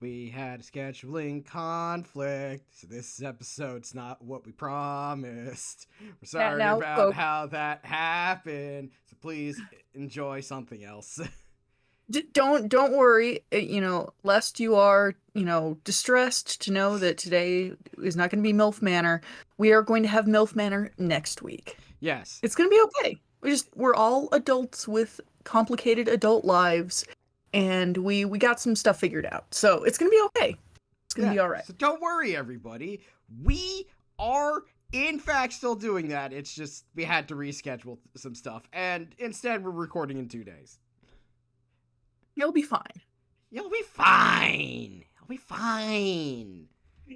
We had a scheduling conflict, so this episode's not what we promised. We're sorry Now, about folks, how that happened, so please enjoy something else. don't worry. Lest you are, distressed to know that today is not going to be MILF Manor. We are going to have MILF Manor next week. Yes. It's going to be okay. We're all adults with complicated adult lives, and we got some stuff figured out. So it's going to be okay. It's going to Yeah, be all right. so don't worry, everybody. We are, in fact, still doing that. It's just we had to reschedule some stuff, and instead we're recording in 2 days. You'll be fine. You'll be fine. You'll be fine.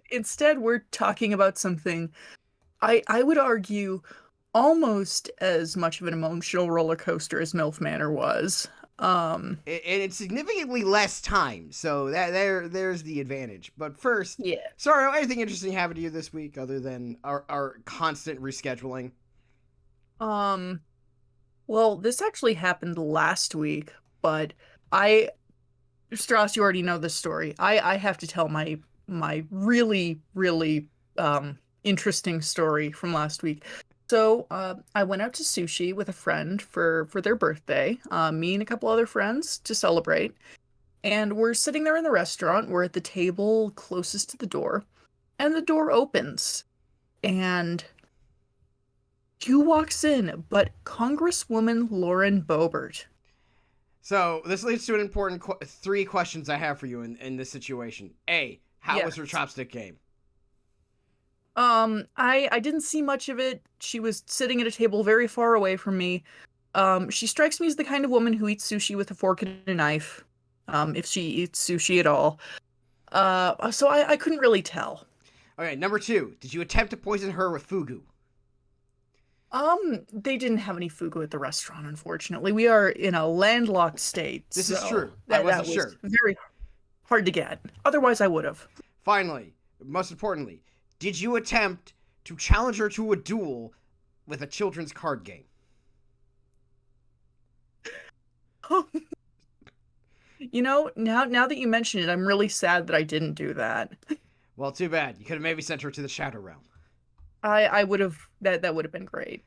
Instead, we're talking about something I would argue almost as much of an emotional roller coaster as MILF Manor was. And it's significantly less time, so there's the advantage. But first, Yeah. sorry, anything interesting happened to you this week other than our constant rescheduling? Well, this actually happened last week, but Stross, you already know this story. I have to tell my really, really interesting story from last week. So I went out to sushi with a friend for their birthday, me and a couple other friends to celebrate. And we're sitting there in the restaurant. We're at the table closest to the door, and the door opens, and who walks in but Congresswoman Lauren Boebert. So this leads to an important 3 questions I have for you in this situation. A, how was her Yes. chopstick game? I didn't see much of it. She was sitting at a table very far away from me. She strikes me as the kind of woman who eats sushi with a fork and a knife, if she eats sushi at all. So I couldn't really tell. Okay, number 2, did you attempt to poison her with fugu? They didn't have any fugu at the restaurant, unfortunately. We are in a landlocked state. This is so true. I wasn't was sure. very hard to get. Otherwise, I would have. Finally, most importantly, did you attempt to challenge her to a duel with a children's card game? Now that you mention it, I'm really sad that I didn't do that. Well, too bad. You could have maybe sent her to the Shadow Realm. I would have that would have been great.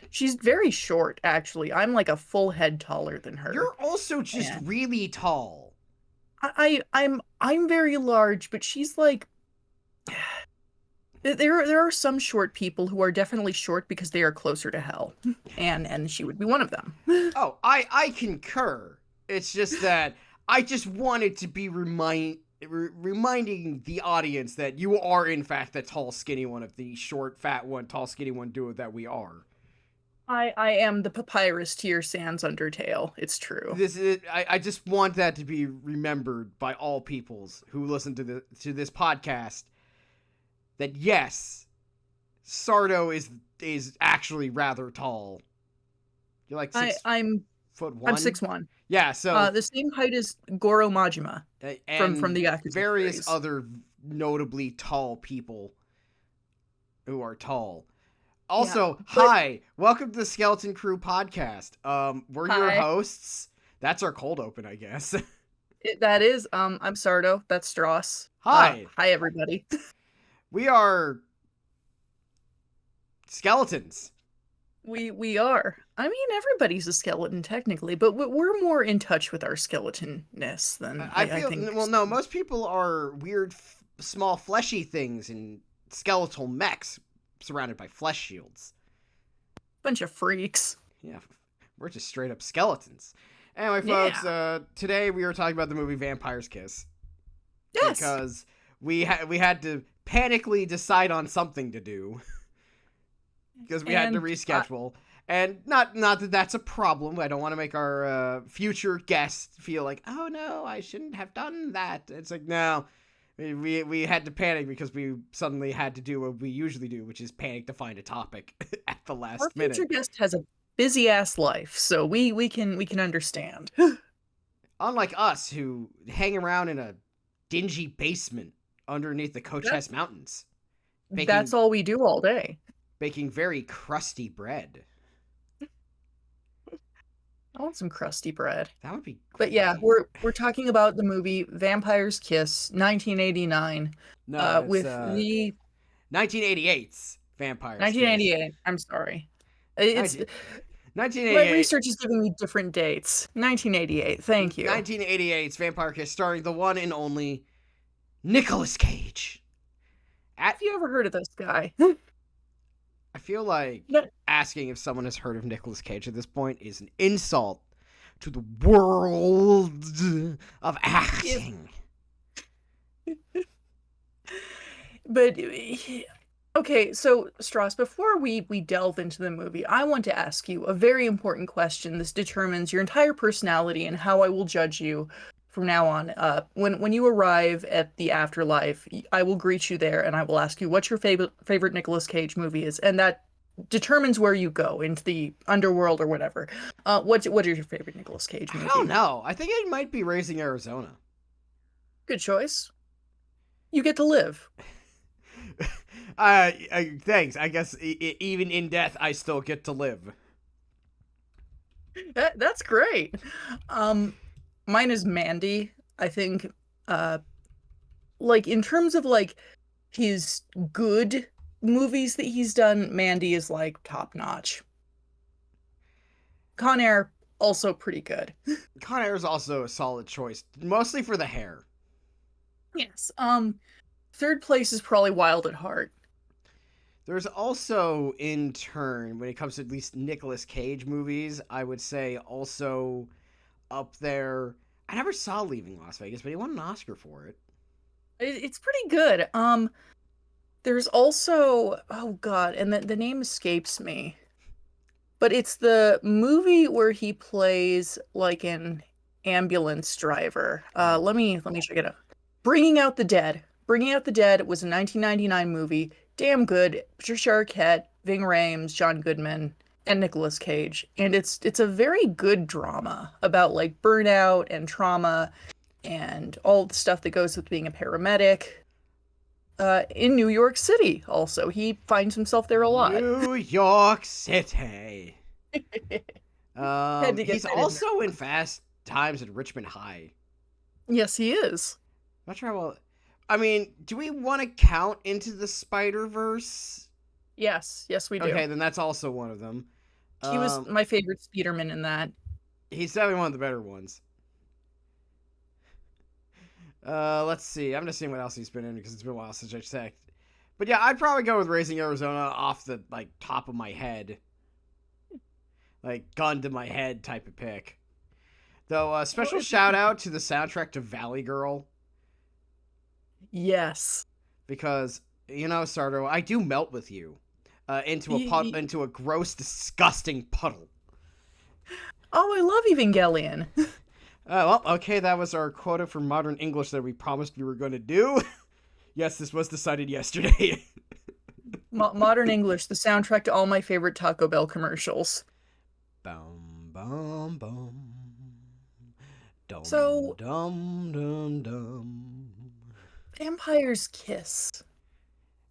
She's very short, actually. I'm like a full head taller than her. You're also just really tall. I'm very large, but she's like there are some short people who are definitely short because they are closer to hell. And she would be one of them. Oh, I concur. It's just that I just wanted to be reminding the audience that you are in fact the tall skinny one of the short fat one tall skinny one duo that we are. I am the papyrus to your Sans Undertale. It's true. I just want that to be remembered by all peoples who listen to this podcast. That yes, Sardo is actually rather tall. You're like 6 I'm foot 1. I'm 6'1". Yeah, so the same height as Goro Majima from the Yakuza various series. other notably tall people who are tall. Also, hi, welcome to the Skeleton Crew podcast. We're your hosts. That's our cold open, I guess. That is, I'm Sardo. That's Stross. Hi. Hi, everybody. We are skeletons. We are. I mean, everybody's a skeleton technically, but we're more in touch with our skeletonness than I feel. I think. Well, no, most people are weird, small, fleshy things in skeletal mechs surrounded by flesh shields. Bunch of freaks. Yeah, we're just straight up skeletons. Anyway, folks, today we are talking about the movie Vampire's Kiss. Yes. Because we had to panically decide on something to do. Because we had to reschedule. And not that that's a problem. I don't want to make our future guests feel like, oh no, I shouldn't have done that. It's like, no. We had to panic because we suddenly had to do what we usually do, which is panic to find a topic at the last minute. Our future guest has a busy ass life, so we can understand. Unlike us, who hang around in a dingy basement underneath the Cochise Mountains. That's all we do all day. Baking very crusty bread. I want some crusty bread. That would be But yeah, great. we're talking about the movie Vampire's Kiss, 1989, No, it's with the 1988's Vampire's Kiss. 1988. I'm sorry. It's 19, my 1988, research is giving me different dates. 1988. Thank you. 1988's Vampire Kiss, starring the one and only Nicolas Cage. Have you ever heard of this guy? I feel like No. asking if someone has heard of Nicolas Cage at this point is an insult to the world of acting. But okay, so Stross, before we delve into the movie, I want to ask you a very important question. This determines your entire personality and how I will judge you from now on. When you arrive at the afterlife, I will greet you there and I will ask you what your favorite Nicolas Cage movie is, and that determines where you go into the underworld or whatever. What is your favorite Nicolas Cage movie? I don't know. I think it might be Raising Arizona. Good choice. You get to live. Thanks. I guess even in death, I still get to live. That's great. Mine is Mandy. I think, like in terms of like his good movies that he's done, Mandy is like top notch. Con Air also pretty good. Con Air is also a solid choice, mostly for the hair. Yes. Third place is probably Wild at Heart. There's also, in turn, when it comes to at least Nicolas Cage movies, I would say also up there. I never saw Leaving Las Vegas, but he won an Oscar for it. It's pretty good. There's also, oh God, and the name escapes me, but it's the movie where he plays like an ambulance driver. Let me check it out. Bringing Out the Dead. Bringing Out the Dead was a 1999 movie. Damn good. Patricia Arquette, Ving Rhames, John Goodman, and Nicolas Cage. And it's a very good drama about like burnout and trauma and all the stuff that goes with being a paramedic. In New York City, also. He finds himself there a lot. New York City. Had to get He's that in also in Fast Times at Richmond High. Yes, he is. Not sure how. I mean, do we want to count Into the Spider-Verse? Yes, we do. Okay, then that's also one of them. He was my favorite Spider-Man in that. He's definitely one of the better ones. Let's see. I'm just seeing what else he's been in because it's been a while since I checked. But yeah, I'd probably go with Raising Arizona off the like top of my head. Like gun to my head type of pick. Though special shout out to the soundtrack to Valley Girl. Yes. Because, you know, Sardo, I do melt with you. Into a gross, disgusting puddle. Oh, I love Evangelion. Well, okay, that was our quota for modern English that we promised we were going to do. Yes, this was decided yesterday. Modern English, the soundtrack to all my favorite Taco Bell commercials. Bum, bum, bum. Dum, So, dum, dum, dum. Vampire's Kiss.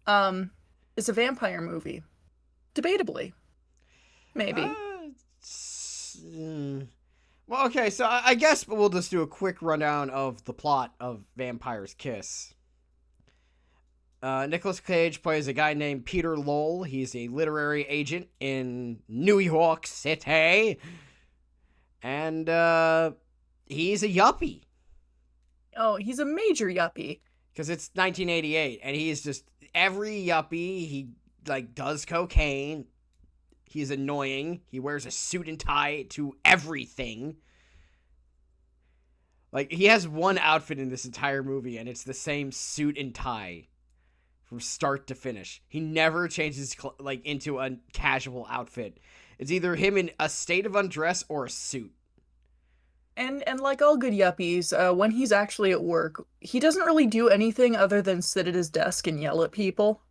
Is a vampire movie. Debatably. Maybe. Well, okay, so I guess we'll just do a quick rundown of the plot of Vampire's Kiss. Nicolas Cage plays a guy named Peter Lowell. He's a literary agent in New York City. And he's a yuppie. Oh, he's a major yuppie. Because it's 1988, and he's just every yuppie. He, like, does cocaine. He's annoying. He wears a suit and tie to everything. Like, he has one outfit in this entire movie, and it's the same suit and tie from start to finish. He never changes, like, into a casual outfit. It's either him in a state of undress or a suit. And like all good yuppies, when he's actually at work, he doesn't really do anything other than sit at his desk and yell at people.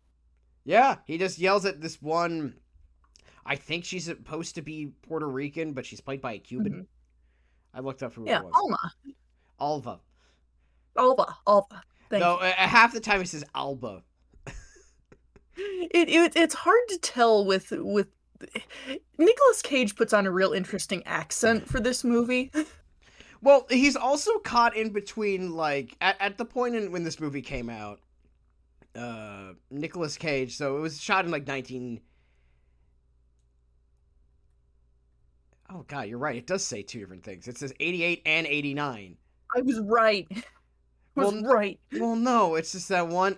Yeah, he just yells at this one. I think she's supposed to be Puerto Rican, but she's played by a Cuban. Mm-hmm. I looked up who yeah, it was. Alma. Alva. Thank no, you. Half the time he says Alba. It's hard to tell with Nicolas Cage puts on a real interesting accent for this movie. Well, he's also caught in between, like, at the point when this movie came out, Nicolas Cage, so it was shot in, like, 19... Oh, God, you're right. It does say two different things. It says 88 and 89. I was right. Right. Well, no, it's just that one...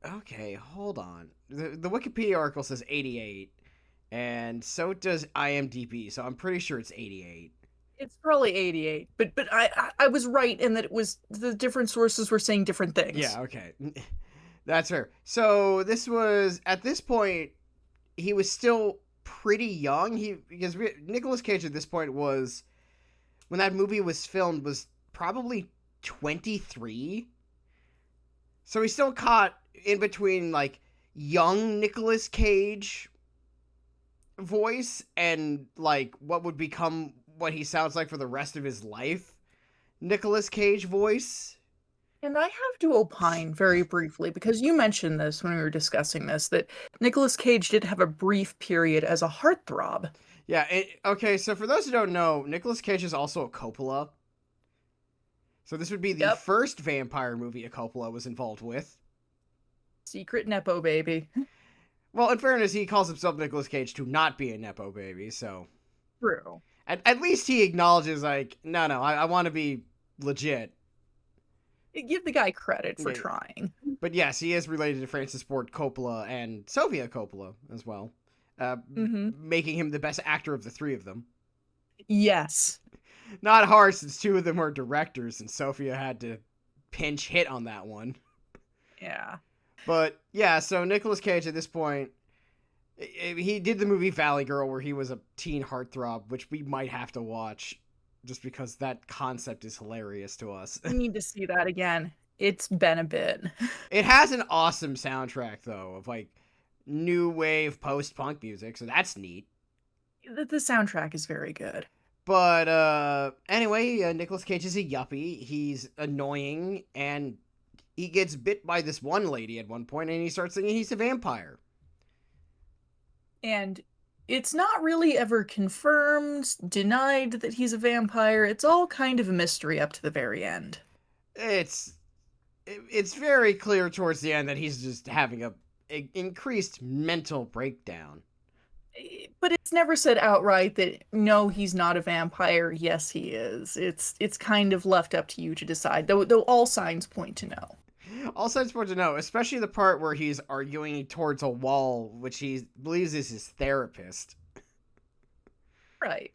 Okay, hold on. The Wikipedia article says 88, and so does IMDb, so I'm pretty sure it's 88. It's probably 88, but I was right in that it was the different sources were saying different things. Yeah, okay. That's fair. So this was, at this point, he was still pretty young. Because Nicolas Cage at this point was, when that movie was filmed, was probably 23. So he's still caught in between, like, young Nicolas Cage voice and, like, what would become what he sounds like for the rest of his life Nicolas Cage voice. And I have to opine very briefly, because you mentioned this when we were discussing this, that Nicolas Cage did have a brief period as a heartthrob. Yeah, okay, so for those who don't know, Nicolas Cage is also a Coppola. So this would be the first vampire movie a Coppola was involved with. Secret Nepo baby. Well, in fairness, he calls himself Nicolas Cage to not be a Nepo baby, so... True. At least he acknowledges, like, no, I want to be legit. Give the guy credit for trying. But yes, he is related to Francis Ford Coppola and Sofia Coppola as well, making him the best actor of the three of them. Yes. Not hard, since two of them are directors, and Sofia had to pinch hit on that one. Yeah. But, yeah, so Nicolas Cage at this point, he did the movie Valley Girl, where he was a teen heartthrob, which we might have to watch, just because that concept is hilarious to us. We need to see that again. It's been a bit. It has an awesome soundtrack, though, of, like, new wave post-punk music, so that's neat. The soundtrack is very good. But, anyway, Nicolas Cage is a yuppie. He's annoying, and he gets bit by this one lady at one point, and he starts thinking he's a vampire. And it's not really ever confirmed, denied that he's a vampire. It's all kind of a mystery up to the very end. It's very clear towards the end that he's just having a increased mental breakdown. But it's never said outright that, no, he's not a vampire, yes, he is. It's kind of left up to you to decide, though all signs point to no. All signs point to no, especially the part where he's arguing towards a wall, which he believes is his therapist. Right.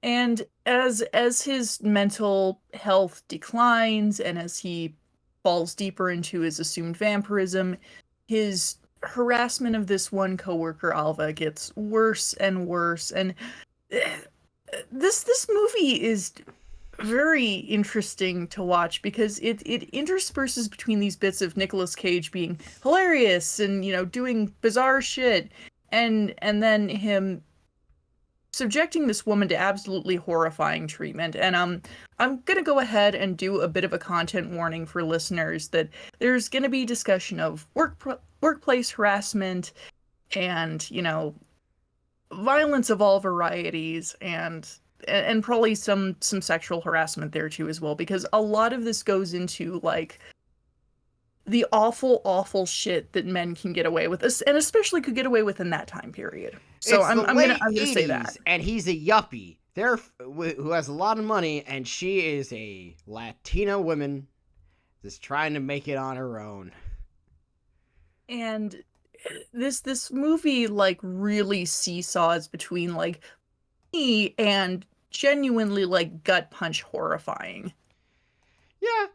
And as his mental health declines, and as he falls deeper into his assumed vampirism, his harassment of this one coworker, Alva, gets worse and worse. And this movie is very interesting to watch, because it intersperses between these bits of Nicolas Cage being hilarious and, you know, doing bizarre shit, and then him subjecting this woman to absolutely horrifying treatment. And I'm gonna go ahead and do a bit of a content warning for listeners that there's gonna be discussion of workplace harassment and, you know, violence of all varieties, and probably some sexual harassment there too as well, because a lot of this goes into, like, the awful shit that men can get away with, and especially could get away with in that time period. So I'm gonna say that. And he's a yuppie who has a lot of money, and she is a Latina woman just trying to make it on her own. And this movie, like, really seesaws between, like, me and genuinely, like, gut punch horrifying. Yeah.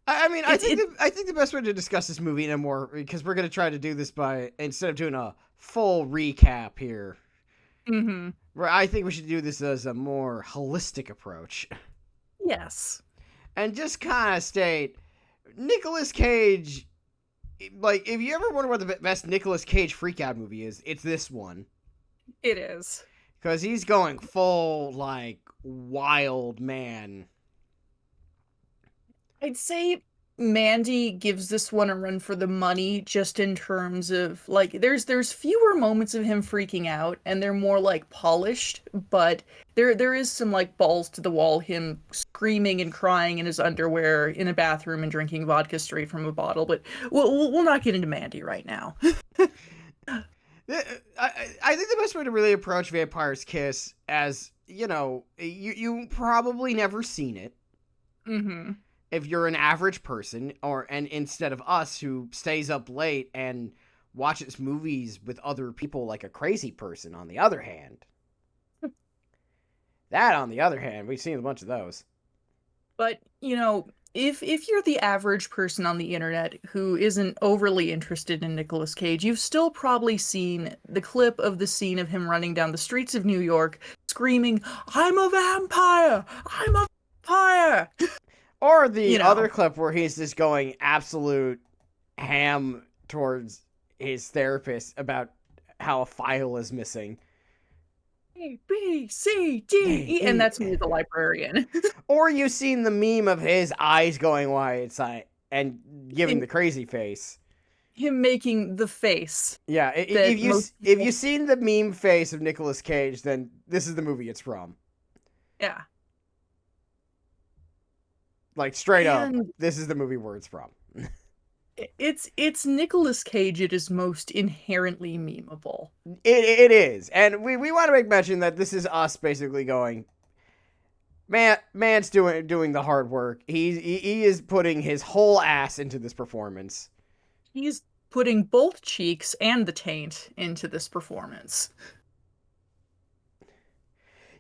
I mean, I think the best way to discuss this movie in a more, because we're going to try to do this by, instead of doing a full recap here, where I think we should do this as a more holistic approach. Yes. And just kind of state, Nicolas Cage, like, if you ever wonder what the best Nicolas Cage freakout movie is, it's this one. It is. Because he's going full, like, wild man. I'd say Mandy gives this one a run for the money just in terms of like there's fewer moments of him freaking out and they're more like polished, but there is some like balls to the wall him screaming and crying in his underwear in a bathroom and drinking vodka straight from a bottle, but we'll not get into Mandy right now. I think the best way to really approach Vampire's Kiss, as you probably never seen it. Mm-hmm. If you're an average person, and instead of us who stays up late and watches movies with other people like a crazy person, on the other hand. We've seen a bunch of those. But, if you're the average person on the internet who isn't overly interested in Nicolas Cage, you've still probably seen the clip of the scene of him running down the streets of New York screaming, "I'm a vampire! I'm a vampire!" Or the other clip where he's just going absolute ham towards his therapist about how a file is missing. A, B, C, D, E, and that's me, the librarian. Or you've seen the meme of his eyes going wide and giving the crazy face. Him making the face. Yeah, if you've seen the meme face of Nicolas Cage, then this is the movie it's from. Yeah. Like, straight up, this is the movie where it's from. It's Nicolas Cage at his most inherently memeable. It is. And we want to make mention that this is us basically going, man's doing the hard work. He is putting his whole ass into this performance. He's putting both cheeks and the taint into this performance.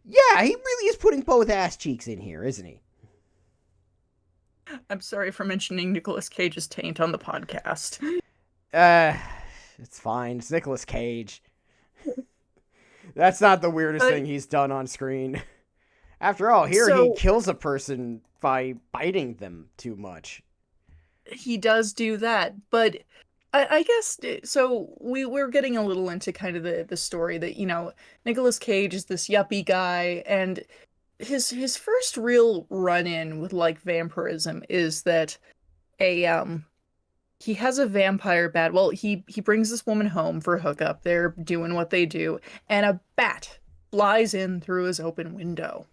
Yeah, he really is putting both ass cheeks in here, isn't he? I'm sorry for mentioning Nicolas Cage's taint on the podcast. It's fine. It's Nicolas Cage. That's not the weirdest thing he's done on screen. After all, he kills a person by biting them too much. He does do that, but I guess so. We're getting a little into kind of the story that Nicolas Cage is this yuppie guy, and his first real run-in with like vampirism is that he has a vampire bat. Well, he brings this woman home for a hookup. They're doing what they do, and a bat flies in through his open window.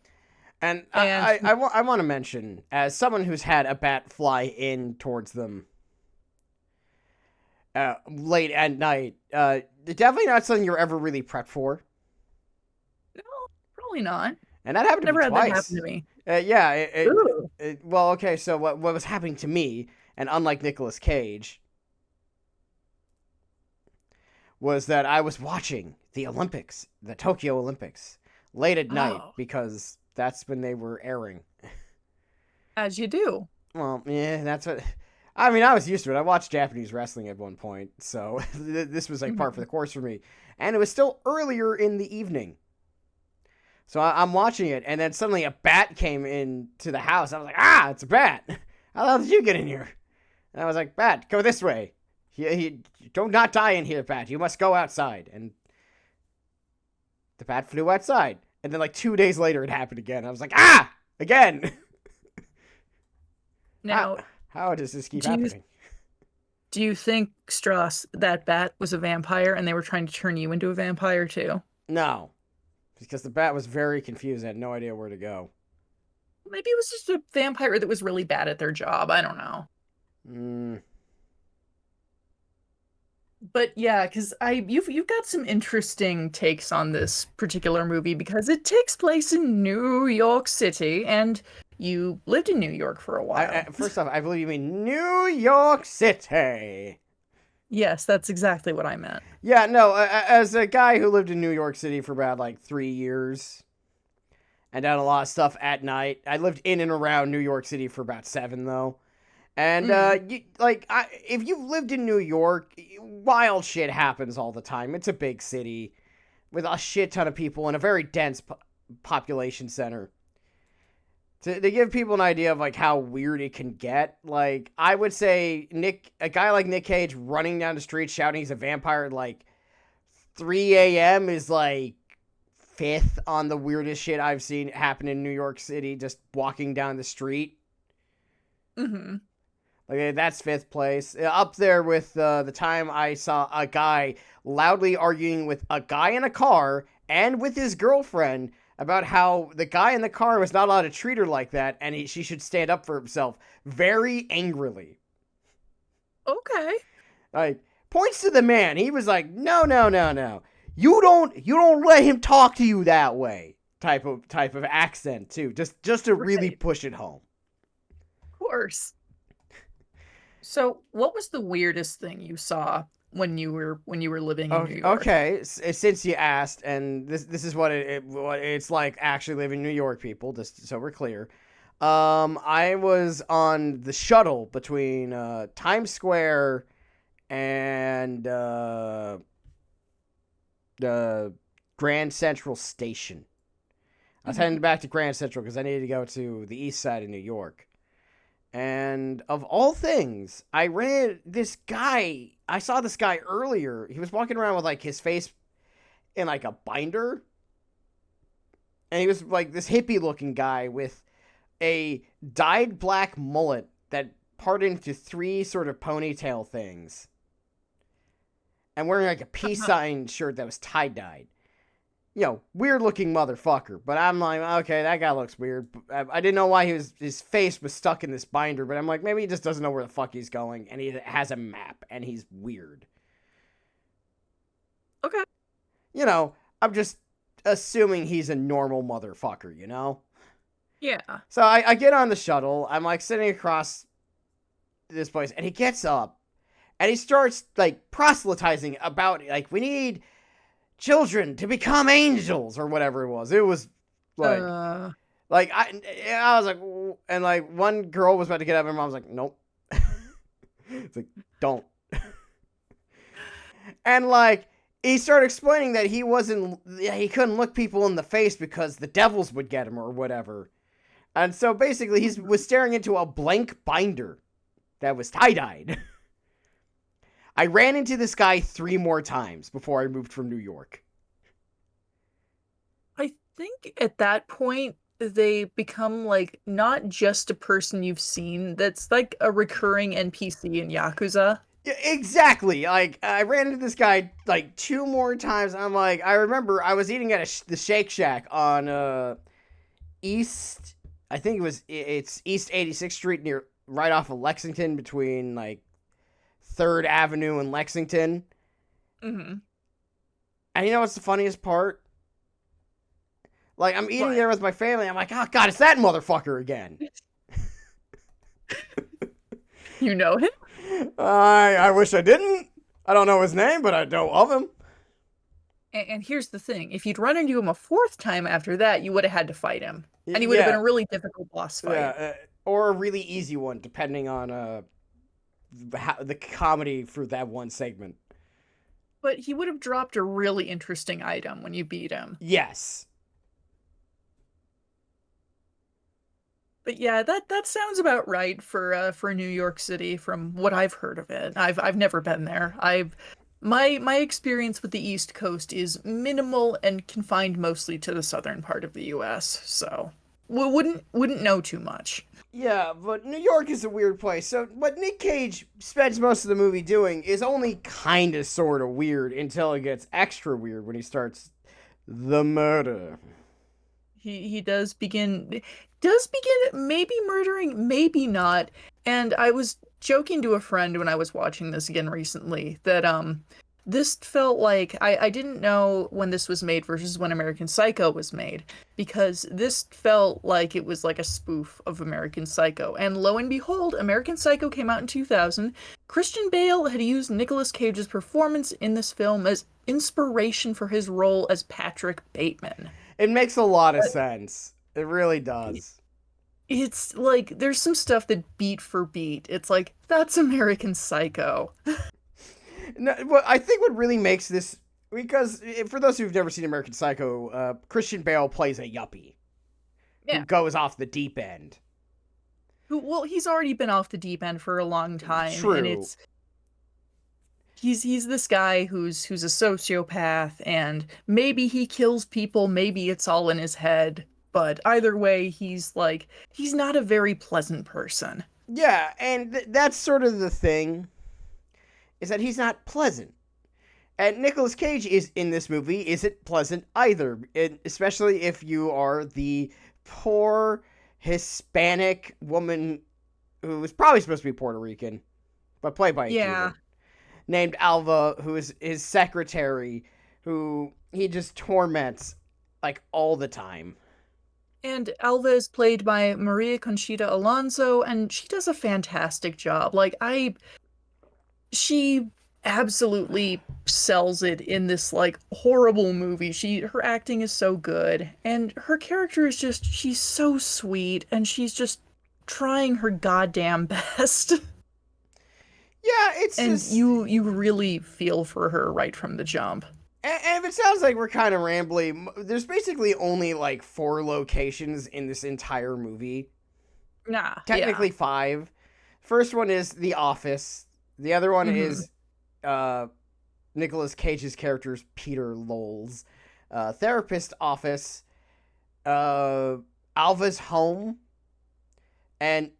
And I want to mention, as someone who's had a bat fly in towards them late at night, definitely not something you're ever really prepped for. No, probably not. And that happened to me twice. Never had that happen to me. Yeah. Well, okay, so what was happening to me, and unlike Nicolas Cage, was that I was watching the Olympics, the Tokyo Olympics, late at night, because that's when they were airing. As you do. Well, yeah, that's what... I mean, I was used to it. I watched Japanese wrestling at one point, so this was like par for the course for me. And it was still earlier in the evening. So I'm watching it, and then suddenly a bat came into the house. I was like, it's a bat. How the hell did you get in here? And I was like, bat, go this way. You don't not die in here, bat. You must go outside. And the bat flew outside. And then like 2 days later, it happened again. I was like, again. Now, how does this keep happening? Do you think, Stross, that bat was a vampire and they were trying to turn you into a vampire too? No. Because the bat was very confused. I had no idea where to go. Maybe it was just a vampire that was really bad at their job. I don't know. But yeah, because you've got some interesting takes on this particular movie because it takes place in New York City, and you lived in New York for a while. First off, I believe you mean New York City. Yes, that's exactly what I meant. Yeah, no, as a guy who lived in New York City for about like 3 years and done a lot of stuff at night, I lived in and around New York City for about 7 though. And if you've lived in New York, wild shit happens all the time. It's a big city with a shit ton of people and a very dense population center. To give people an idea of like how weird it can get, like I would say a guy like Nick Cage running down the street shouting he's a vampire at like 3 a.m. is like 5th on the weirdest shit I've seen happen in New York City, just walking down the street. Mm-hmm. Okay, that's fifth place. Up there with the time I saw a guy loudly arguing with a guy in a car and with his girlfriend about how the guy in the car was not allowed to treat her like that and she should stand up for himself very angrily. Okay. Like, points to the man. He was like, no, no, no, no. You don't let him talk to you that way. Type of accent too. Just to really push it home. Of course. So, what was the weirdest thing you saw when you were living in New York? Okay, since you asked, and this is what it's like actually living in New York, people. Just so we're clear, I was on the shuttle between Times Square and the Grand Central Station. I was heading back to Grand Central because I needed to go to the east side of New York. And of all things, I ran this guy. I saw this guy earlier. He was walking around with like his face in like a binder. And he was like this hippie looking guy with a dyed black mullet that parted into three sort of ponytail things. And wearing like a peace sign shirt that was tie-dyed. Weird looking motherfucker. But I'm like, okay, that guy looks weird. I didn't know why his face was stuck in this binder, but I'm like, maybe he just doesn't know where the fuck he's going, and he has a map, and he's weird. Okay. I'm just assuming he's a normal motherfucker, Yeah. So I get on the shuttle. I'm like sitting across this place, and he gets up, and he starts like proselytizing about like we need children to become angels or whatever it was. It was like I was like, and like one girl was about to get up and I was like, nope. It's like, don't. And like he started explaining that he couldn't look people in the face because the devils would get him or whatever. And so basically he was staring into a blank binder that was tie-dyed. I ran into this guy 3 more times before I moved from New York. I think at that point, they become like not just a person you've seen, that's like a recurring NPC in Yakuza. Yeah, exactly. Like, I ran into this guy like 2 more times. I'm like, I remember I was eating at the Shake Shack on East, I think it's East 86th Street right off of Lexington between like 3rd Avenue and Lexington. Mm-hmm. And you know what's the funniest part? Like, I'm eating there with my family. I'm like, oh, God, it's that motherfucker again. You know him? I wish I didn't. I don't know his name, but I know of him. And here's the thing. If you'd run into him a 4th time after that, you would have had to fight him. And he would have been a really difficult boss fight. Yeah, or a really easy one, depending on the comedy for that one segment. But he would have dropped a really interesting item when you beat him. Yes. But yeah, that sounds about right for New York City from what I've heard of it. I've never been there. My experience with the East Coast is minimal and confined mostly to the southern part of the US. So wouldn't know too much. Yeah, but New York is a weird place. So what Nick Cage spends most of the movie doing is only kind of sort of weird until it gets extra weird when he starts the murder. He does begin maybe murdering, maybe not. And I was joking to a friend when I was watching this again recently that this felt like I didn't know when this was made versus when American Psycho was made, because this felt like it was like a spoof of American Psycho. And lo and behold, American Psycho came out in 2000. Christian Bale had used Nicolas Cage's performance in this film as inspiration for his role as Patrick Bateman. It makes a lot of sense. It really does. It's like there's some stuff that beat for beat. It's like, that's American Psycho. No, what I think what really makes this, because for those who've never seen American Psycho, Christian Bale plays a yuppie who goes off the deep end. Well, he's already been off the deep end for a long time. True. And he's this guy who's a sociopath, and maybe he kills people, maybe it's all in his head, but either way, he's not a very pleasant person. Yeah, and that's sort of the thing, is that he's not pleasant. And Nicolas Cage is in this movie isn't pleasant either, especially if you are the poor Hispanic woman who is probably supposed to be Puerto Rican, but played by a Yeah. Cuban, named Alva, who is his secretary, who he just torments like all the time. And Alva is played by Maria Conchita Alonso, and she does a fantastic job. She absolutely sells it in this like horrible movie. Her acting is so good, and her character is just she's so sweet, and she's just trying her goddamn best. Yeah, it's And just. you really feel for her right from the jump. And if it sounds like we're kind of rambly, there's basically only like 4 locations in this entire movie. Nah, Technically 5. First one is the office. The other one is Nicolas Cage's character's Peter Lowell's therapist office, Alva's home, and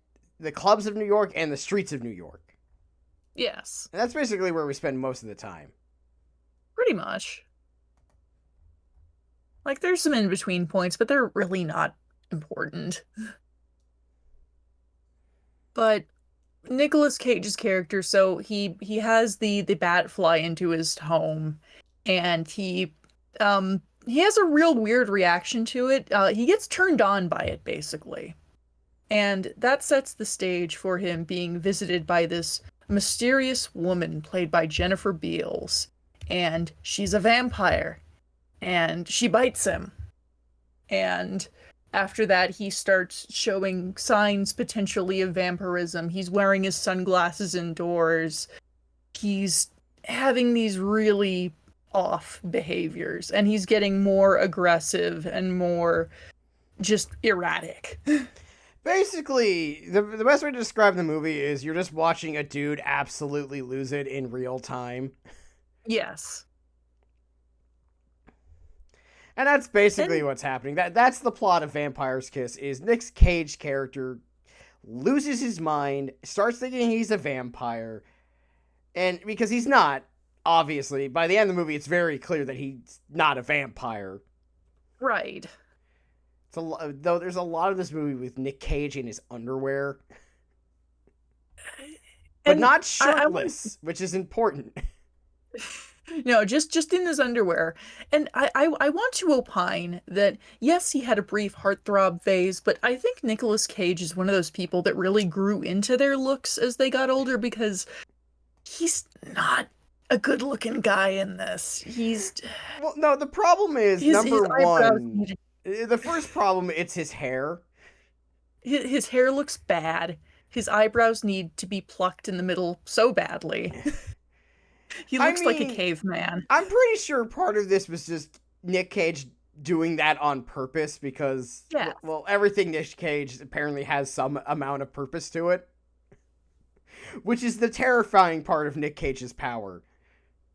the clubs of New York and the streets of New York. Yes, And that's basically where we spend most of the time. pretty much. Like there's some in between points, but they're really not important. But Nicolas Cage's character, so he has the bat fly into his home, and he has a real weird reaction to it. He gets turned on by it basically, and that sets the stage for him being visited by this mysterious woman played by Jennifer Beals, and she's a vampire, and she bites him, and after that, he starts showing signs potentially of vampirism. He's wearing his sunglasses indoors. He's having these really off behaviors, and he's getting more aggressive and more just erratic. Basically, the best way to describe the movie is you're just watching a dude absolutely lose it in real time. Yes. And that's basically what's happening. That's the plot of Vampire's Kiss is Nick Cage character loses his mind, starts thinking he's a vampire, and because he's not, obviously, by the end of the movie it's very clear that he's not a vampire. Right. Though there's a lot of this movie with Nick Cage in his underwear. But And not shirtless, which is important. No, just in his underwear. And I want to opine that, yes, he had a brief heartthrob phase, but I think Nicolas Cage is one of those people that really grew into their looks as they got older, because he's not a good-looking guy in this. Well, no, the problem is, his number eyebrows one, the first problem, it's his hair. his hair looks bad. His eyebrows need to be plucked in the middle so badly. He looks like a caveman. I'm pretty sure part of this was just Nick Cage doing that on purpose because, well, everything Nick Cage apparently has some amount of purpose to it. Which is the terrifying part of Nick Cage's power.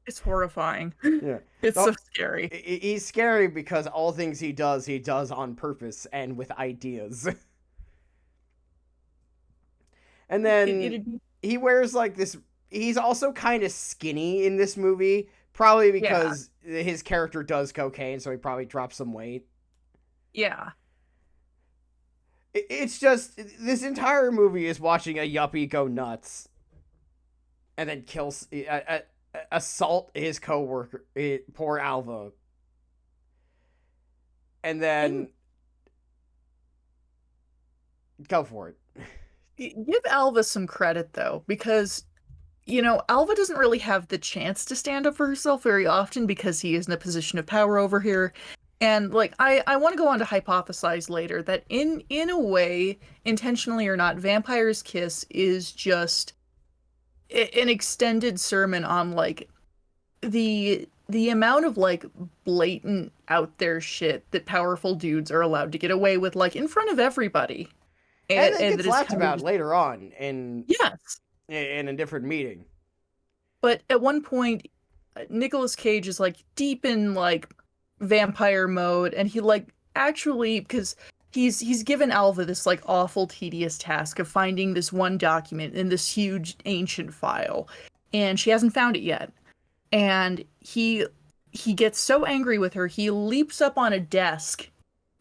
It's horrifying. Yeah. It's so scary. He's scary because all things he does on purpose and with ideas. And then he wears like this. He's also kind of skinny in this movie, probably because his character does cocaine, so he probably dropped some weight. Yeah. It's just, this entire movie is watching a yuppie go nuts and then assault his coworker, poor Alva. And then go for it. Give Alva some credit, though, because, you know, Alva doesn't really have the chance to stand up for herself very often because he is in a position of power over here. And, like, I want to go on to hypothesize later that in a way, intentionally or not, Vampire's Kiss is just an extended sermon on, like, the amount of, like, blatant out there shit that powerful dudes are allowed to get away with, like, in front of everybody. And it gets laughed about later on in a different meeting. But at one point, Nicolas Cage is like deep in like vampire mode, and he like actually, because he's given Alva this like awful tedious task of finding this one document in this huge ancient file, and she hasn't found it yet. And he gets so angry with her, he leaps up on a desk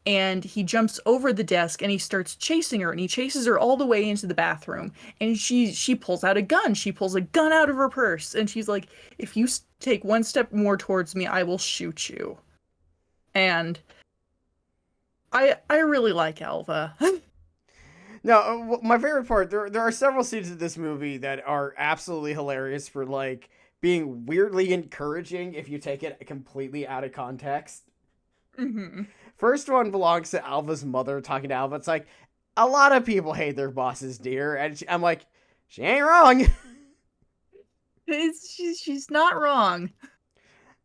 and he jumps over the desk and he starts chasing her, and he chases her all the way into the bathroom, and she pulls out a gun. She pulls a gun out of her purse and she's like, if you take one step more towards me, I will shoot you. And I really like Alva. No, my favorite part, there are several scenes in this movie that are absolutely hilarious for, like, being weirdly encouraging if you take it completely out of context. Mm-hmm. First one belongs to Alva's mother talking to Alva. It's like, a lot of people hate their bosses, dear. And I'm like, she ain't wrong. She's not wrong.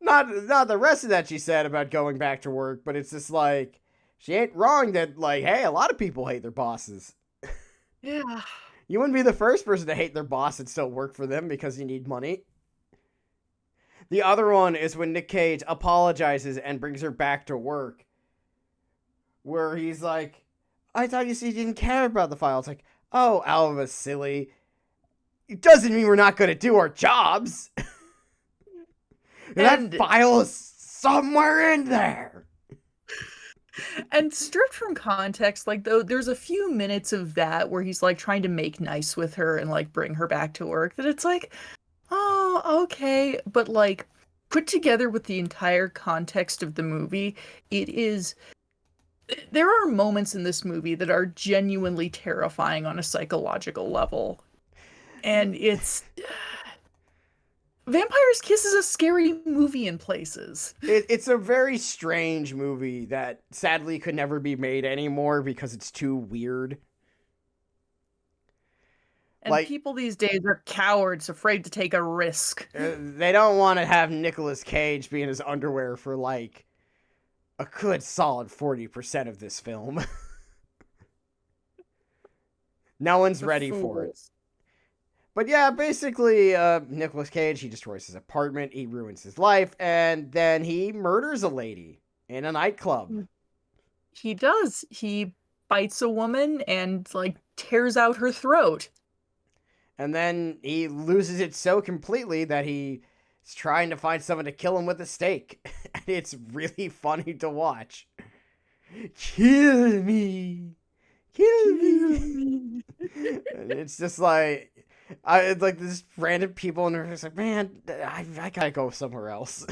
Not the rest of that she said about going back to work, but it's just like, she ain't wrong that, like, hey, a lot of people hate their bosses. Yeah. You wouldn't be the first person to hate their boss and still work for them because you need money. The other one is when Nick Cage apologizes and brings her back to work, where he's like, I thought you said you didn't care about the file. It's like, oh, Alva, silly. It doesn't mean we're not going to do our jobs. That file is somewhere in there. And stripped from context, like, though, there's a few minutes of that where he's like trying to make nice with her and like bring her back to work, that it's like, oh, okay. But like, put together with the entire context of the movie, there are moments in this movie that are genuinely terrifying on a psychological level. And Vampire's Kiss is a scary movie in places. It's a very strange movie that sadly could never be made anymore because it's too weird. And like, people these days are cowards, afraid to take a risk. They don't want to have Nicolas Cage be in his underwear for like a good solid 40% of this film. No one's ready for it. But yeah, basically, Nicolas Cage, he destroys his apartment, he ruins his life, and then he murders a lady in a nightclub. He does. He bites a woman and, like, tears out her throat. And then he loses it so completely that he's trying to find someone to kill him with a stake. And it's really funny to watch. Kill me! Kill me! And it's just like... it's like this random people and they're just like, man, I gotta go somewhere else.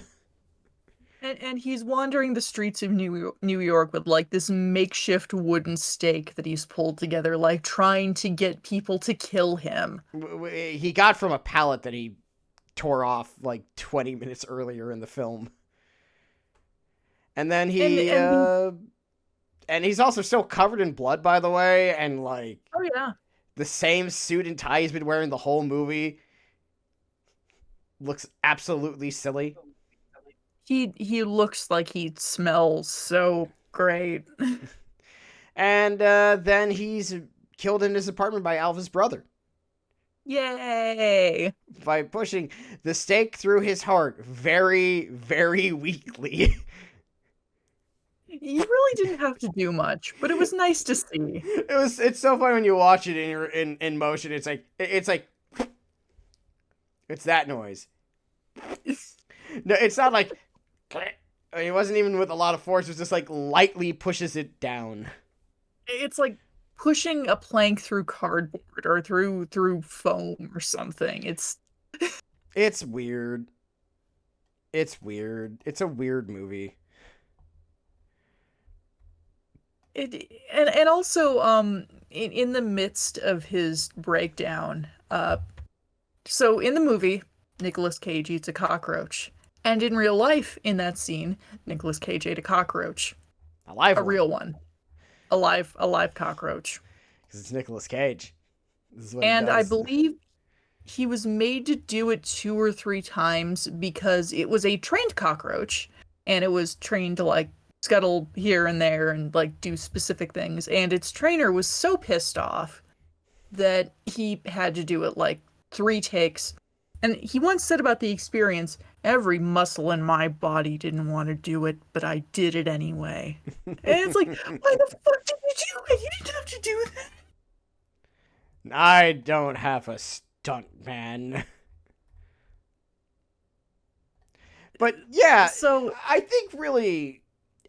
And he's wandering the streets of New York with like this makeshift wooden stake that he's pulled together, like trying to get people to kill him. He got from a pallet that he tore off like 20 minutes earlier in the film. And then and he's also still covered in blood, by the way, and like, oh yeah, the same suit and tie he's been wearing the whole movie. Looks absolutely silly. He looks like he smells so great. And then he's killed in his apartment by Alva's brother. Yay! By pushing the stake through his heart very, very weakly. You really didn't have to do much, but it was nice to see. It's so funny when you watch it in motion. It's like it's that noise. No, it's not like I mean, it wasn't even with a lot of force. It was just like lightly pushes it down. It's like pushing a plank through cardboard or through foam or something. It's weird. It's weird. It's a weird movie. And also in the midst of his breakdown, so in the movie Nicolas Cage eats a cockroach, and in real life in that scene Nicolas Cage ate a cockroach, real one, a live cockroach, because it's Nicolas Cage. This is what and I believe he was made to do it 2 or 3 times because it was a trained cockroach and it was trained to like scuttle here and there and like do specific things, and its trainer was so pissed off that he had to do it like 3 takes. And he once said about the experience, every muscle in my body didn't want to do it, but I did it anyway. And it's like, why the fuck did You didn't have to do that. I don't have a stunt man. But yeah, So I think really...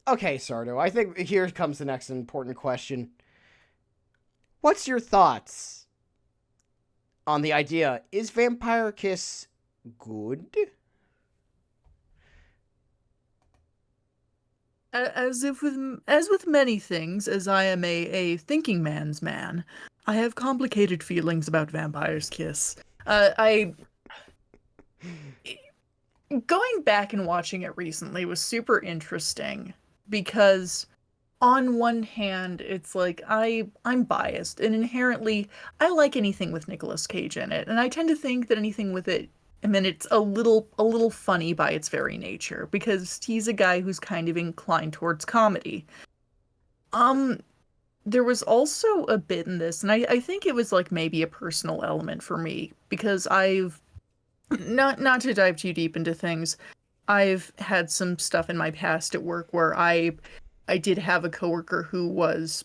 Okay, Sardo, I think here comes the next important question. What's your thoughts on the idea, is Vampire Kiss good? as with many things, as I am a thinking man's man, I have complicated feelings about Vampire's Kiss. I Going back and watching it recently was super interesting because on one hand, it's like I'm biased and inherently I like anything with Nicolas Cage in it, and I tend to think that anything with it, and then it's a little funny by its very nature because he's a guy who's kind of inclined towards comedy. Um, there was also a bit in this, and I think it was like maybe a personal element for me because I've not to dive too deep into things. I've had some stuff in my past at work where I did have a coworker who was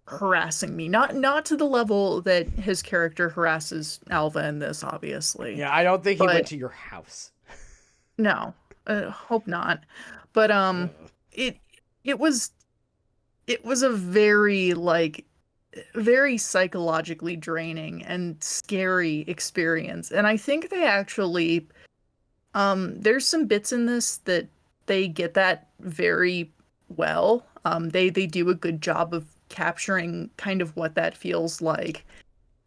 harassing me. Not to the level that his character harasses Alva in this, obviously. Yeah, I don't think he But went to your house. no, hope not. But it it was it was a very very psychologically draining and scary experience. And I think they actually there's some bits in this that they get that very well. They do a good job of capturing kind of what that feels like.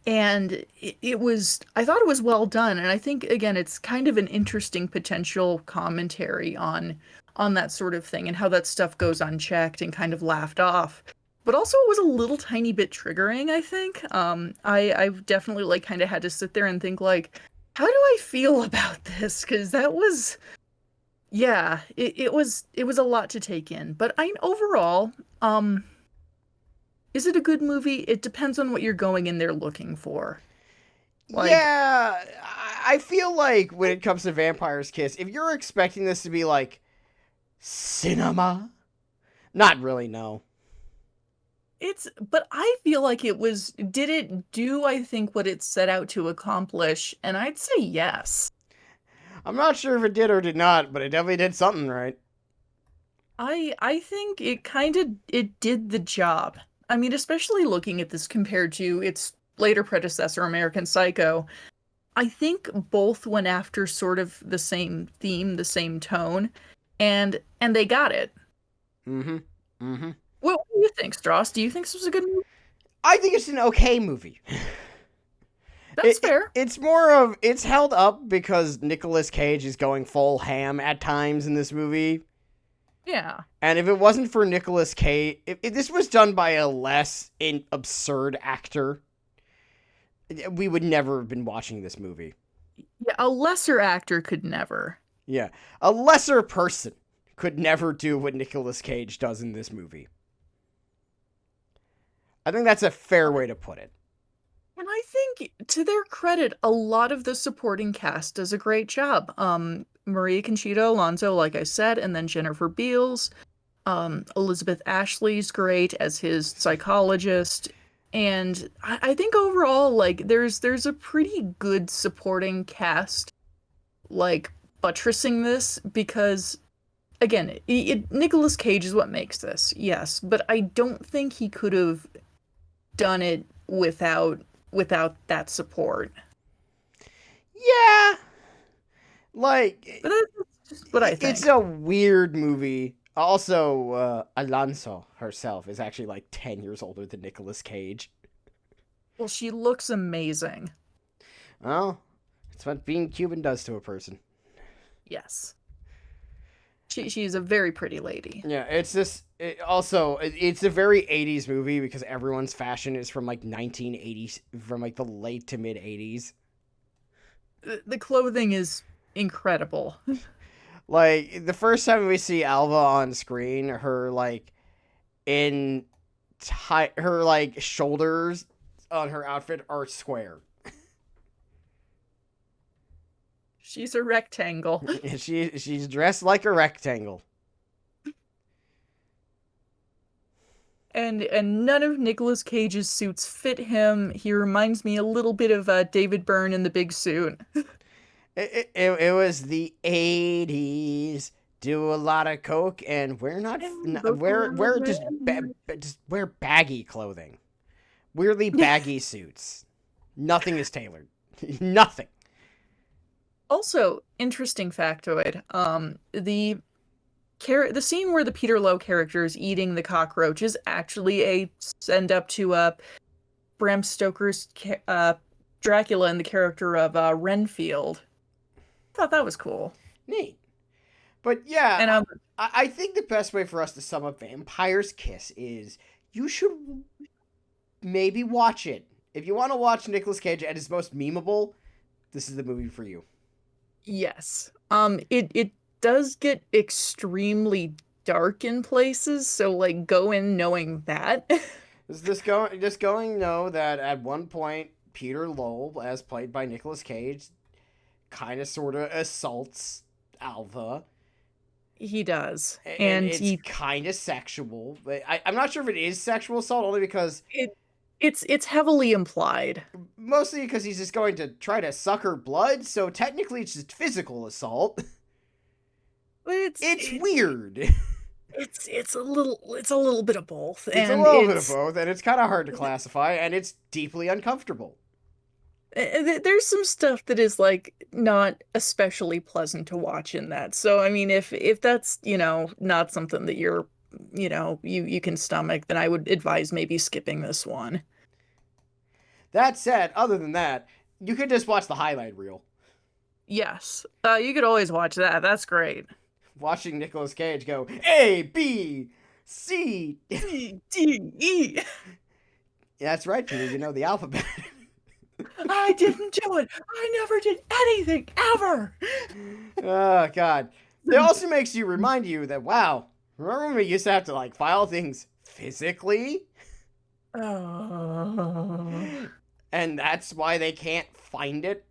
And I thought it was well done. And I think again, it's kind of an interesting potential commentary on that sort of thing and how that stuff goes unchecked and kind of laughed off. But also it was a little tiny bit triggering, I think. I definitely like kind of had to sit there and think like, how do I feel about this? Because that was, yeah, it was a lot to take in. But overall, is it a good movie? It depends on what you're going in there looking for. Like, yeah, I feel like when it comes to Vampire's Kiss, if you're expecting this to be like cinema, not really, no. But I feel like did it do, I think, what it set out to accomplish? And I'd say yes. I'm not sure if it did or did not, but it definitely did something right. I think it did the job. I mean, especially looking at this compared to its later predecessor, American Psycho. I think both went after sort of the same theme, the same tone, and they got it. Mm-hmm. Mm-hmm. What do you think, Stross? Do you think this was a good movie? I think it's an okay movie. That's fair. It's more of, it's held up because Nicolas Cage is going full ham at times in this movie. Yeah. And if it wasn't for Nicolas Cage, if this was done by a less absurd actor, we would never have been watching this movie. Yeah, a lesser actor could never. Yeah, a lesser person could never do what Nicolas Cage does in this movie. I think that's a fair way to put it. And I think, to their credit, a lot of the supporting cast does a great job. Maria Conchita Alonso, like I said, and then Jennifer Beals. Elizabeth Ashley's great as his psychologist. And I think overall, like, there's a pretty good supporting cast, like, buttressing this, because, again, Nicolas Cage is what makes this, yes, but I don't think he could have done it without that support. Yeah. Like, But that's just what I think. It's a weird movie. Also, Alonso herself is actually like 10 years older than Nicolas Cage. Well, she looks amazing. Well, it's what being Cuban does to a person. Yes. She's a very pretty lady. Yeah, it's a very 80s movie because everyone's fashion is from like 1980s, from like the late to mid 80s. The clothing is incredible. Like, the first time we see Alva on screen, her like her like shoulders on her outfit are square. She's a rectangle. She's dressed like a rectangle. And none of Nicolas Cage's suits fit him. He reminds me a little bit of David Byrne in the big suit. It was the 80s. Do a lot of coke and we're not wear just wear baggy clothing. Weirdly baggy suits. Nothing is tailored. Nothing. Also, interesting factoid. The scene where the Peter Lowe character is eating the cockroach is actually a send up to Bram Stoker's Dracula and the character of Renfield. I thought that was cool. Neat. But yeah, And I think the best way for us to sum up Vampire's Kiss is you should maybe watch it. If you want to watch Nicolas Cage at his most memeable, this is the movie for you. yes. It does get extremely dark in places, so like go in knowing that. Just going know that at one point Peter Lowe, as played by Nicolas Cage, kind of sort of assaults Alva. He does. And it's kind of sexual. I'm not sure if it is sexual assault, only because it's heavily implied. Mostly because he's just going to try to suck her blood, so technically it's just physical assault. But it's weird. It's a little bit of both. It's a little bit of both, and it's kind of hard to classify, and it's deeply uncomfortable. There's some stuff that is like not especially pleasant to watch in that. So I mean, if that's not something that you're you can stomach, then I would advise maybe skipping this one. That said, other than that, you could just watch the highlight reel. Yes, you could always watch that. That's great. Watching Nicolas Cage go A B C D E. That's right, Peter. You know the alphabet. I didn't do it. I never did anything ever. Oh God! It also makes you remind you that remember when we used to have to like file things physically? Oh. And that's why they can't find it.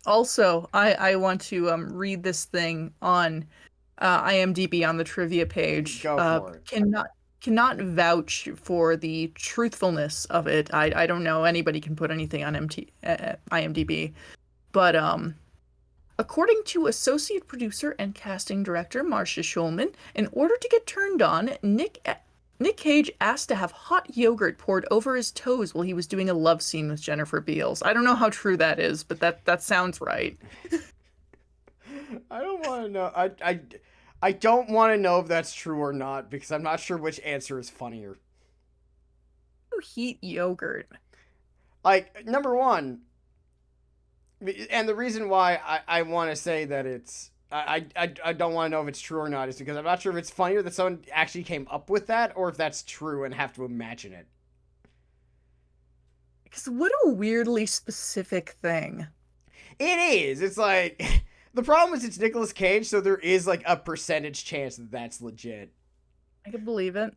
Also, I want to read this thing on IMDb on the trivia page. Go for it. Cannot vouch for the truthfulness of it. I don't know anybody can put anything on IMDb, but according to associate producer and casting director Marcia Schulman, in order to get turned on, Nick Cage asked to have hot yogurt poured over his toes while he was doing a love scene with Jennifer Beals. I don't know how true that is, but that sounds right. I don't want to know. I don't want to know if that's true or not, because I'm not sure which answer is funnier. Heat yogurt. Like, number one, and the reason why I want to say that it's... I don't want to know if it's true or not is because I'm not sure if it's funnier that someone actually came up with that or if that's true and have to imagine it. Because what a weirdly specific thing. It is. It's like... The problem is it's Nicolas Cage, so there is like a percentage chance that that's legit. I can believe it.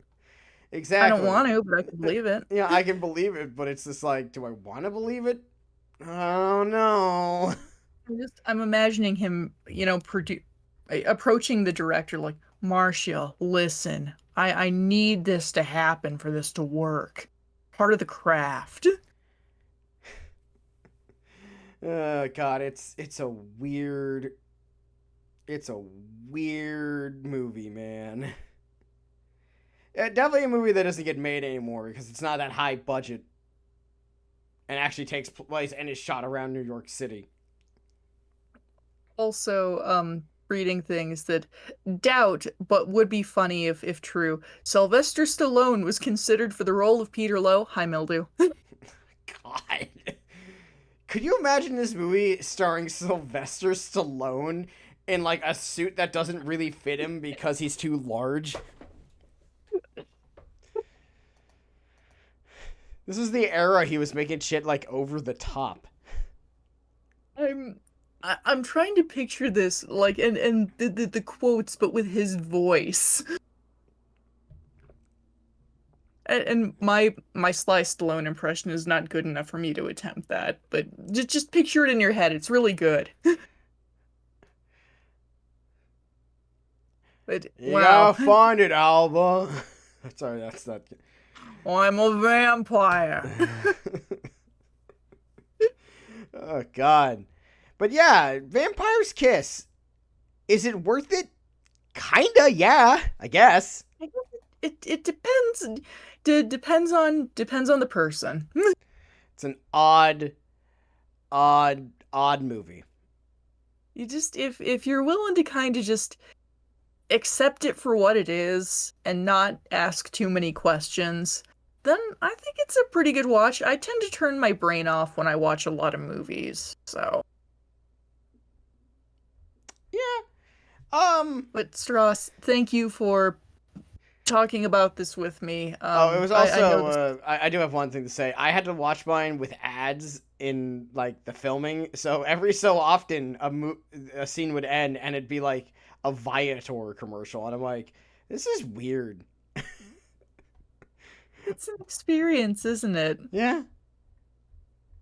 Exactly. I don't want to, but I can believe it. Yeah, I can believe it, but it's just like, do I want to believe it? Oh no. I'm imagining him, approaching the director like, Marcia, listen, I need this to happen for this to work. Part of the craft. God, it's a weird movie, man. Definitely a movie that doesn't get made anymore because it's not that high budget and actually takes place and is shot around New York City. Also, reading things that doubt but would be funny if true. Sylvester Stallone was considered for the role of Peter Lowe. Hi, Mildew. God. Could you imagine this movie starring Sylvester Stallone in like a suit that doesn't really fit him because he's too large? This is the era he was making shit like over the top. I'm trying to picture this like and the quotes but with his voice. And my Sly Stallone impression is not good enough for me to attempt that, but just picture it in your head. It's really good. But You wow, gotta find it, Alba. Sorry, that's not. I'm a vampire. Oh God. But yeah, Vampire's Kiss. Is it worth it? Kinda, yeah, I guess. I guess it depends. Depends on the person. It's an odd movie. You just if you're willing to kind of just accept it for what it is and not ask too many questions, then I think it's a pretty good watch. I tend to turn my brain off when I watch a lot of movies, so. Yeah. But Stross, thank you for talking about this with me. It was I know also. I do have one thing to say. I had to watch mine with ads in like the filming, so every so often a scene would end and it'd be like a Viator commercial, and I'm like, this is weird. it's an experience, isn't it? Yeah,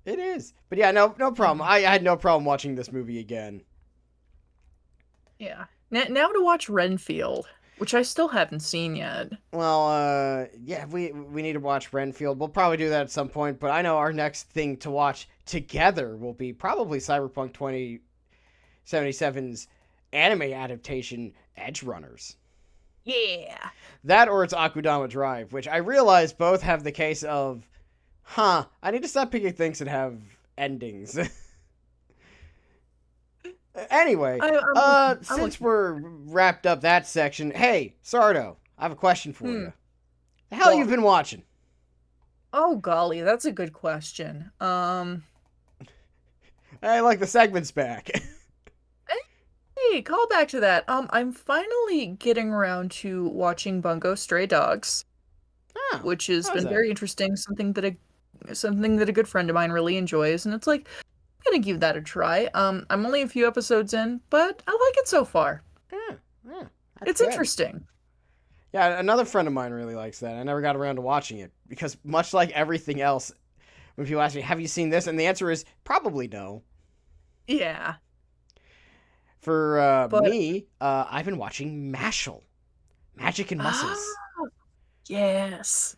it is. But yeah, no problem. I had no problem watching this movie again. Yeah. Now to watch Renfield, which I still haven't seen yet. Well, yeah, we need to watch Renfield. We'll probably do that at some point, but I know our next thing to watch together will be probably Cyberpunk 2077's anime adaptation, Edge Runners. Yeah. That or it's Akudama Drive, which I realize both have the case of, I need to stop picking things that have endings. Anyway, since we're wrapped up that section, hey, Sardo, I have a question for you. The hell you've been watching? Oh golly, that's a good question. I like the segments back. Hey, call back to that. I'm finally getting around to watching Bungo Stray Dogs, which has been very interesting. Something that a good friend of mine really enjoys, and it's like, I'm gonna give that a try. I'm only a few episodes in, but I like it so far. Yeah, it's good. Interesting. Yeah, another friend of mine really likes that. I never got around to watching it because, much like everything else, when people ask me, "Have you seen this?" and the answer is probably no. Yeah. For me, I've been watching Mashal, Magic and Muscles. Yes.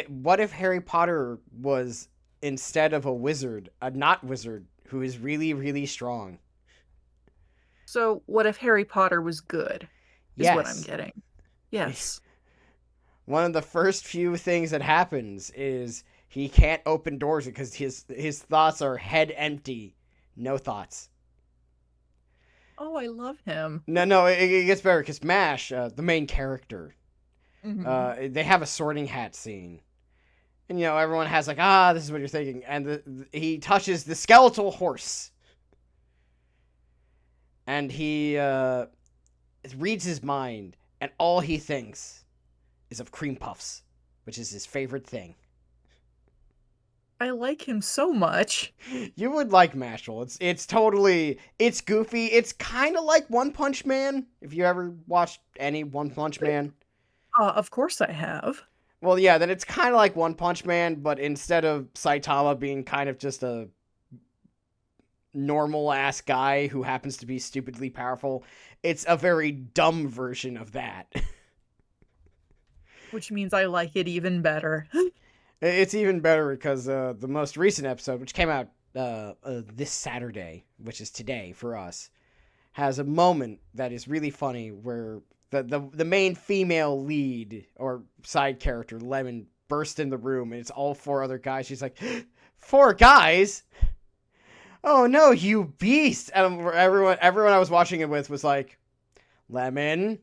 What if Harry Potter was, instead of a wizard, a not wizard who is really, really strong? So, what if Harry Potter was good? Is yes. What I'm getting. Yes. One of the first few things that happens is he can't open doors because his thoughts are head empty, no thoughts. Oh, I love him. No, it gets better because Mash, the main character, they have a sorting hat scene. And, everyone has like, this is what you're thinking. And he touches the skeletal horse. And he reads his mind. And all he thinks is of cream puffs, which is his favorite thing. I like him so much. You would like Mashal. It's goofy. It's kind of like One Punch Man. If you ever watched any One Punch Man. Of course I have. Well, yeah, then it's kind of like One Punch Man, but instead of Saitama being kind of just a normal-ass guy who happens to be stupidly powerful, it's a very dumb version of that. Which means I like it even better. It's even better because the most recent episode, which came out this Saturday, which is today for us, has a moment that is really funny where the main female lead or side character, Lemon, burst in the room and it's all four other guys. She's like, 4 guys? Oh no, you beast! And everyone I was watching it with was like, Lemon.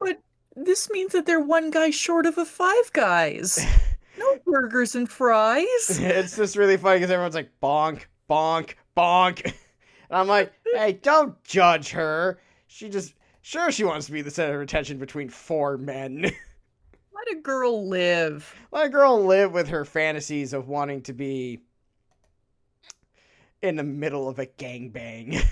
But this means that they're one guy short of a 5 guys. No burgers and fries. It's just really funny because everyone's like, bonk, bonk, bonk. And I'm like, hey, don't judge her. She wants to be the center of attention between 4 men. Let a girl live. Let a girl live with her fantasies of wanting to be in the middle of a gangbang.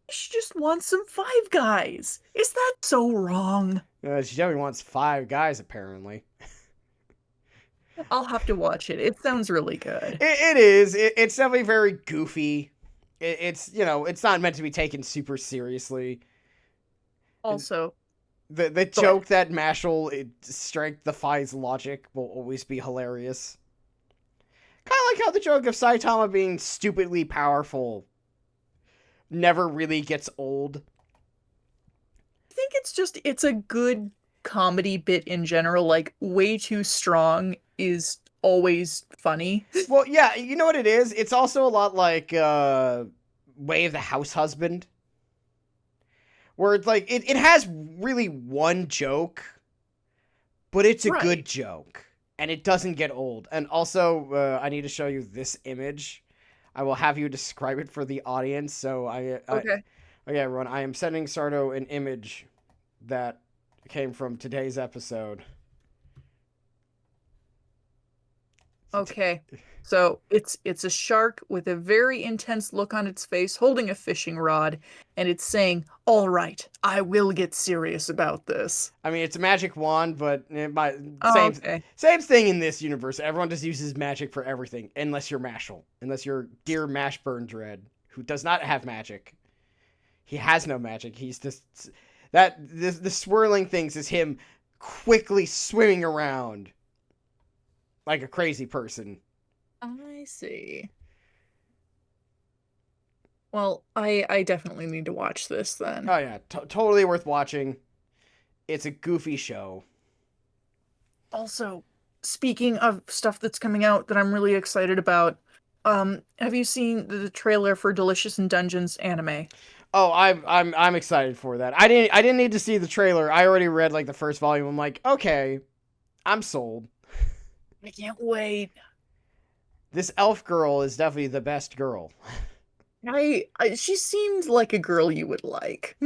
She just wants some 5 guys. Is that so wrong? She definitely wants 5 guys, apparently. I'll have to watch it. It sounds really good. It is. It's definitely very goofy. It's, you know, it's not meant to be taken super seriously. Also, The joke that Mashal strength defies logic will always be hilarious. Kind of like how the joke of Saitama being stupidly powerful never really gets old. I think it's a good comedy bit in general. Like, way too strong is always funny. Well, yeah, you know what it is? It's also a lot like Way of the House Husband. Where it's like, it has really one joke, but it's a good joke. And it doesn't get old. And also, I need to show you this image. I will have you describe it for the audience. So okay, everyone, I am sending Sardo an image that came from today's episode. Okay. So it's a shark with a very intense look on its face, holding a fishing rod, and it's saying, "All right, I will get serious about this." I mean, it's a magic wand, but same thing in this universe. Everyone just uses magic for everything, unless you're Mashal, unless you're Dear Mashburn Dread, who does not have magic. He has no magic. He's just the swirling things is him quickly swimming around like a crazy person. I see. Well, I definitely need to watch this then. Oh yeah, totally worth watching. It's a goofy show. Also, speaking of stuff that's coming out that I'm really excited about, have you seen the trailer for Delicious in Dungeons anime? Oh, I'm excited for that. I didn't need to see the trailer. I already read like the first volume. I'm like, okay, I'm sold. I can't wait. This elf girl is definitely the best girl. She seemed like a girl you would like.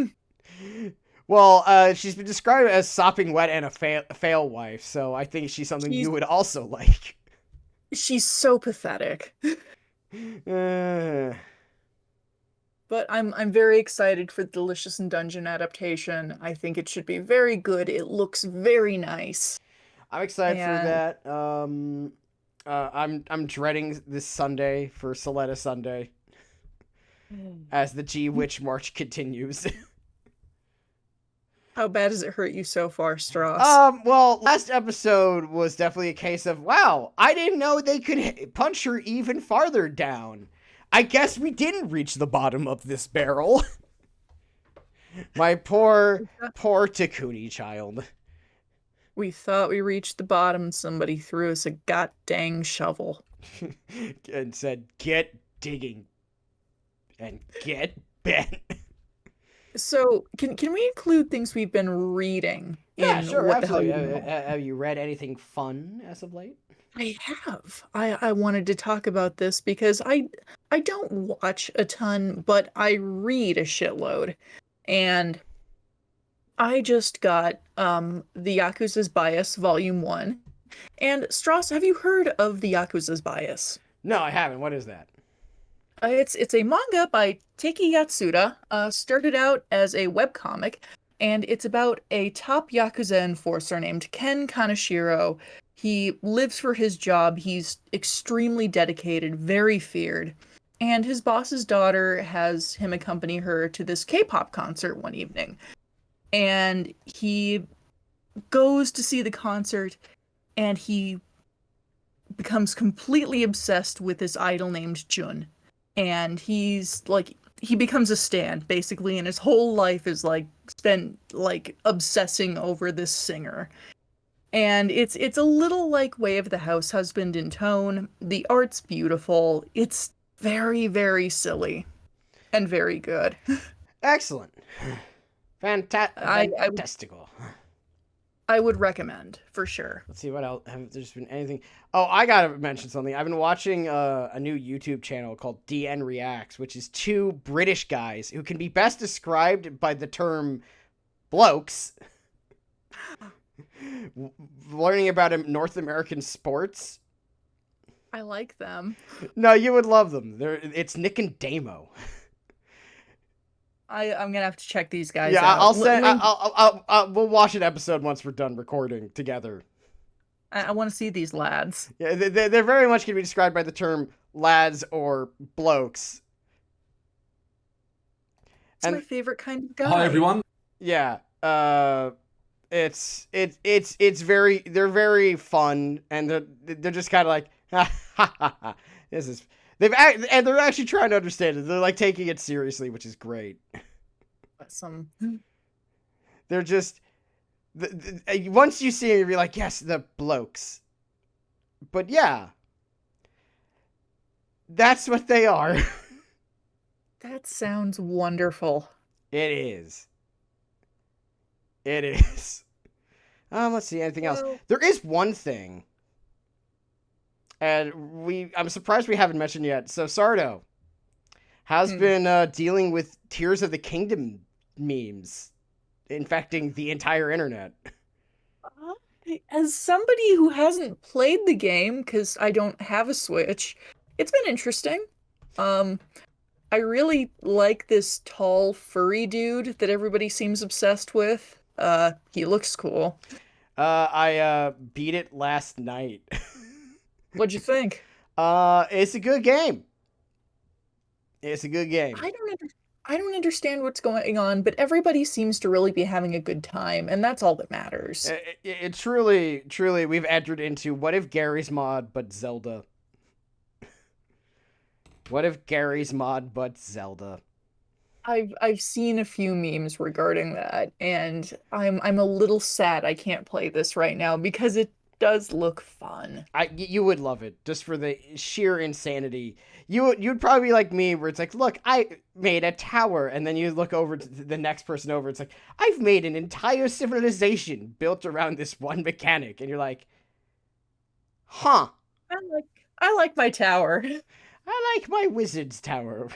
Well, she's been described as sopping wet and a fail wife, so I think she's something you would also like. She's so pathetic. uh... But I'm very excited for the Delicious in Dungeon adaptation. I think it should be very good. It looks very nice. I'm excited for that. I'm dreading this Sunday for Soletta Sunday as the G Witch March continues. How bad does it hurt you so far, Stross? Well, last episode was definitely a case of, wow, I didn't know they could punch her even farther down. I guess we didn't reach the bottom of this barrel. My poor Takuni child. We thought we reached the bottom. Somebody threw us a god-dang shovel. And said, get digging. And get bent. So, can we include things we've been reading? Yeah, sure, absolutely. Have you read anything fun as of late? I have. I wanted to talk about this because I don't watch a ton, but I read a shitload. And I just got The Yakuza's Bias Volume 1. And Stross, have you heard of The Yakuza's Bias? No, I haven't. What is that? It's a manga by Teiki Yatsuda. Started out as a webcomic, and it's about a top Yakuza enforcer named Ken Kaneshiro. He lives for his job. He's extremely dedicated, very feared. And his boss's daughter has him accompany her to this K-pop concert one evening. And he goes to see the concert, and he becomes completely obsessed with this idol named Jun. And he becomes a stan, basically, and his whole life is spent obsessing over this singer. And it's a little like Way of the House Husband in tone. The art's beautiful. It's very, very silly and very good. Excellent. Fantastical. I would recommend, for sure. Let's see, what else? Have there's been anything? Oh, I gotta mention something. I've been watching a new YouTube channel called DN Reacts, which is two British guys who can be best described by the term blokes. Learning about North American sports. I like them. No, you would love them. It's Nick and Damo. I'm gonna have to check these guys out. I'll say we'll watch an episode once we're done recording together. I want to see these lads. Yeah, they're very much gonna be described by the term lads or blokes. It's my favorite kind of guy. Hi, everyone. Yeah. It's very, they're very fun, and they're just kind of like, ha ha ha ha. And they're actually trying to understand it. They're like taking it seriously, which is great. Awesome. They're just, once you see them, you're like, yes, the blokes. But yeah, that's what they are. That sounds wonderful. It is. It is. Let's see, anything else? There is one thing. And I'm surprised we haven't mentioned yet. So Sardo has been dealing with Tears of the Kingdom memes infecting the entire internet. As somebody who hasn't played the game, because I don't have a Switch, it's been interesting. I really like this tall, furry dude that everybody seems obsessed with. He looks cool. I beat it last night. What'd you think? It's a good game. It's a good game. I don't understand what's going on, but everybody seems to really be having a good time, and that's all that matters. It truly, we've entered into what if Gary's mod but Zelda. What if Gary's mod but Zelda? I've seen a few memes regarding that, and I'm a little sad I can't play this right now because it does look fun. You would love it just for the sheer insanity. You'd probably be like me, where it's like, look, I made a tower, and then you look over to the next person over. It's like, I've made an entire civilization built around this one mechanic, and you're like, huh? I like my tower. I like my wizard's tower.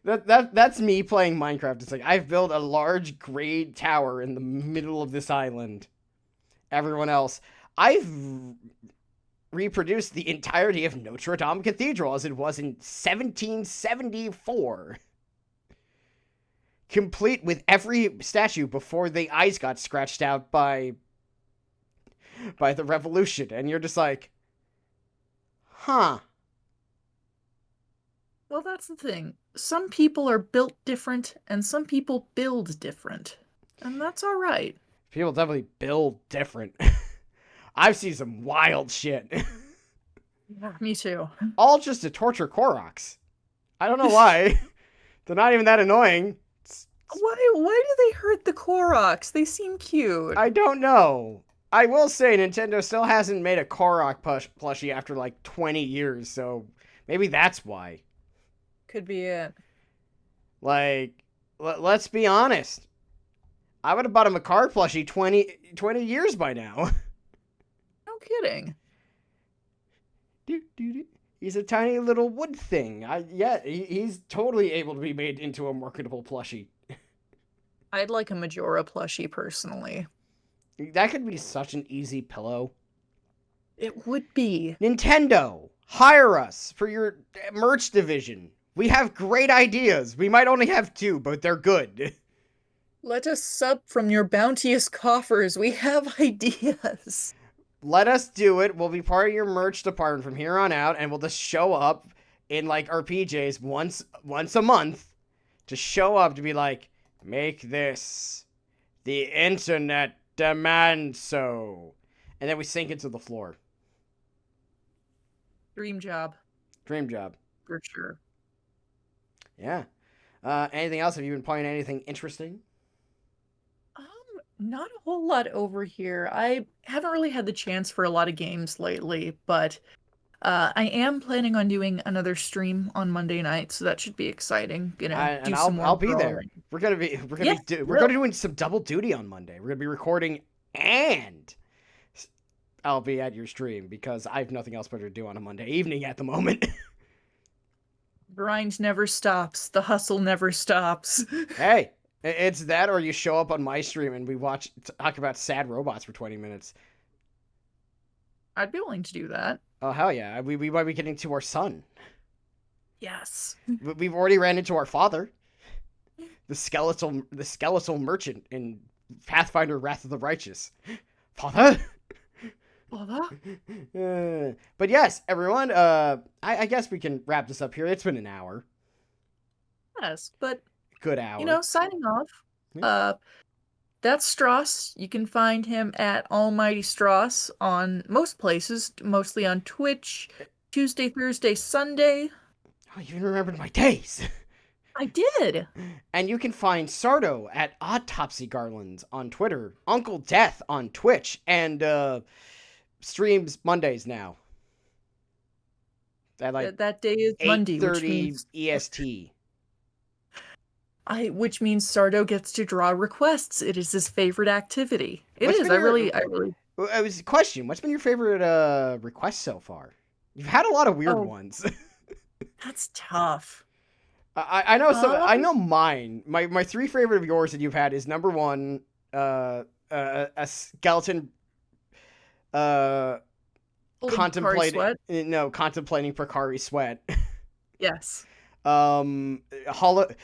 That's me playing Minecraft. It's like, I've built a large gray tower in the middle of this island. Everyone else, I've reproduced the entirety of Notre Dame Cathedral as it was in 1774. Complete with every statue before the eyes got scratched out by the revolution. And you're just like, huh. Well, that's the thing. Some people are built different, and some people build different. And that's all right. People definitely build different. I've seen some wild shit. Yeah, me too. All just to torture Koroks. I don't know why. They're not even that annoying. Why do they hurt the Koroks? They seem cute. I don't know. I will say Nintendo still hasn't made a Korok plushie after like 20 years, so maybe that's why. Could be it. Like, let's be honest. I would have bought him a card plushie 20 years by now. No kidding. He's a tiny little wood thing. He's totally able to be made into a marketable plushie. I'd like a Majora plushie, personally. That could be such an easy pillow. It would be. Nintendo, hire us for your merch division. We have great ideas. We might only have 2, but they're good. Let us sup from your bounteous coffers. We have ideas. Let us do it. We'll be part of your merch department from here on out, and we'll just show up in like our PJs once a month to show up to be like, make this. The internet demands so. And then we sink into the floor. Dream job. Dream job. For sure. Yeah. Anything else? Have you been playing anything interesting? Not a whole lot over here. I haven't really had the chance for a lot of games lately, but I am planning on doing another stream on Monday night, so that should be exciting. I'll be there. We're gonna be doing some double duty on Monday. We're gonna be recording, and I'll be at your stream because I have nothing else better to do on a Monday evening at the moment. Grind never stops. The hustle never stops. Hey, it's that, or you show up on my stream and we talk about sad robots for 20 minutes. I'd be willing to do that. Oh, hell yeah. We might be getting to our son. Yes. We've already ran into our father. The skeletal merchant in Pathfinder Wrath of the Righteous. Father? But yes, everyone, I guess we can wrap this up here. It's been an hour. Yes, but Good hour. Signing off. Yeah. That's Stross. You can find him at Almighty Stross on most places, mostly on Twitch, Tuesday, Thursday, Sunday. Oh, you even remembered my days. I did. And you can find Sardo at Autopsy Garlands on Twitter, Uncle Death on Twitch, and streams Mondays now. That day is Monday, which means EST. Which means Sardo gets to draw requests. It is his favorite activity. It What's is. been I your- really. It was a question. What's been your favorite request so far? You've had a lot of weird ones. That's tough. I know some. I know mine. My three favorite of yours that you've had is number one, a skeleton. Contemplating contemplating Precari Sweat. Yes. MLB Hall of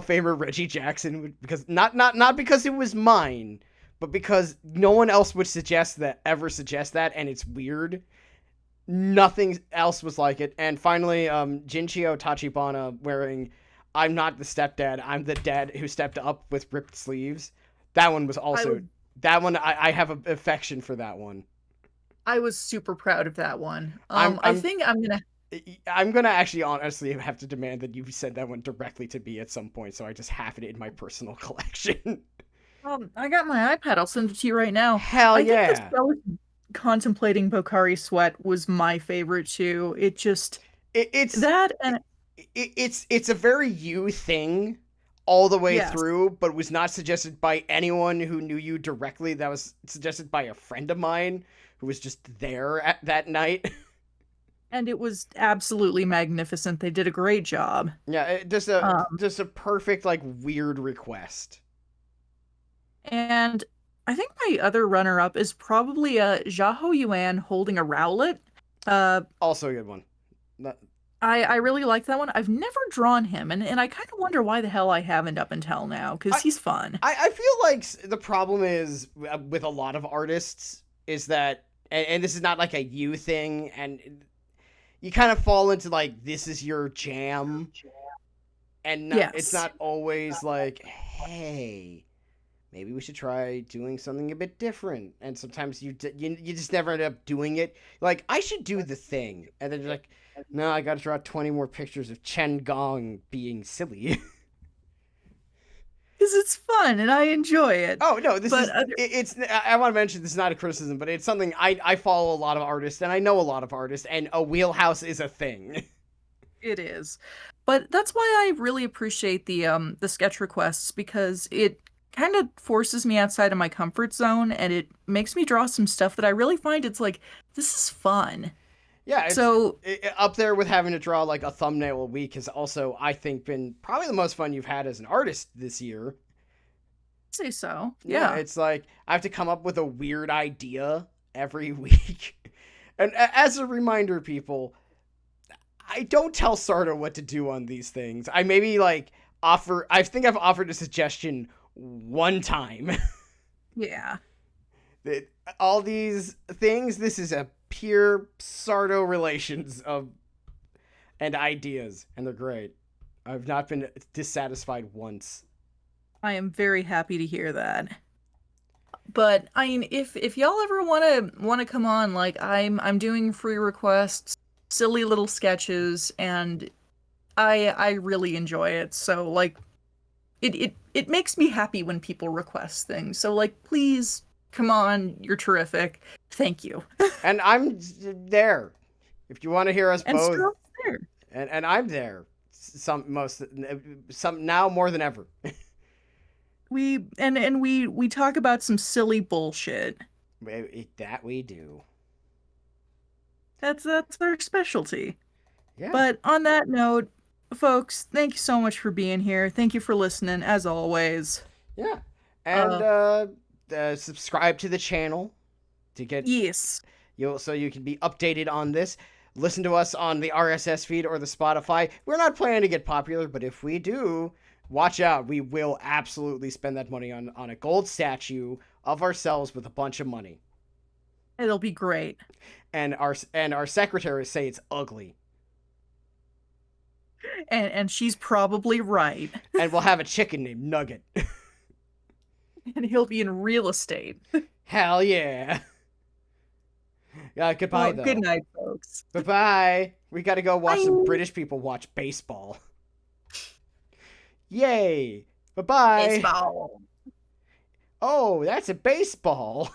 Famer Reggie Jackson, because not because it was mine, but because no one else would ever suggest that, and it's weird. Nothing else was like it. And finally, Jinchio Tachibana wearing "I'm not the stepdad, I'm the dad who stepped up with ripped sleeves." That one was also that one. I have an affection for that one. I was super proud of that one. I think I'm gonna actually honestly have to demand that you send that one directly to me at some point, so I just have it in my personal collection. I got my iPad. I'll send it to you right now. Hell yeah! I think the contemplating Pocari Sweat was my favorite too. It's that, and it's a very you thing all the way through, but was not suggested by anyone who knew you directly. That was suggested by a friend of mine who was just there at that night. And it was absolutely magnificent. They did a great job. Yeah, just a perfect, like, weird request. And I think my other runner-up is probably Xiahou Yuan holding a Rowlet. Also a good one. I really like that one. I've never drawn him, and I kind of wonder why the hell I haven't up until now, because he's fun. I feel like the problem is, with a lot of artists, is that, and this is not like a you thing, and you kind of fall into, like, this is your jam, and it's not always like, hey, maybe we should try doing something a bit different. And sometimes you just never end up doing it. Like, I should do the thing, and then you're like, no, I gotta draw 20 more pictures of Chen Gong being silly. Because it's fun and I enjoy it. Oh no, I want to mention this is not a criticism, but it's something I follow a lot of artists and I know a lot of artists, and a wheelhouse is a thing. It is, but that's why I really appreciate the sketch requests, because it kind of forces me outside of my comfort zone and it makes me draw some stuff that I really find it's like, this is fun. Yeah, up there with having to draw like a thumbnail a week has also, I think, been probably the most fun you've had as an artist this year. I'd say so. Yeah, it's like I have to come up with a weird idea every week. And as a reminder, people, I don't tell Sardo what to do on these things. I maybe I think I've offered a suggestion one time. Yeah. All these things, this is a pure Sardo relations and ideas, and they're great. I've not been dissatisfied once. I am very happy to hear that. But I mean, if y'all ever wanna come on, like I'm doing free requests, silly little sketches, and I really enjoy it. So like it makes me happy when people request things. So like, please come on, you're terrific. Thank you. And I'm there if you want to hear us and both. Stross there. And I'm there. Some now more than ever. We talk about some silly bullshit. That we do. That's our specialty. Yeah. But on that note, folks, thank you so much for being here. Thank you for listening, as always. Yeah. And subscribe to the channel to get so you can be updated on this. Listen to us on the RSS feed or the Spotify. We're not planning to get popular, but if we do, watch out. We will absolutely spend that money on a gold statue of ourselves with a bunch of money. It'll be great. And our secretaries say it's ugly. And she's probably right. And we'll have a chicken named Nugget. And he'll be in real estate. Hell yeah. Goodbye, though. Good night, folks. Bye-bye. We gotta go watch some British people watch baseball. Yay. Bye-bye. Baseball. Oh, that's a baseball.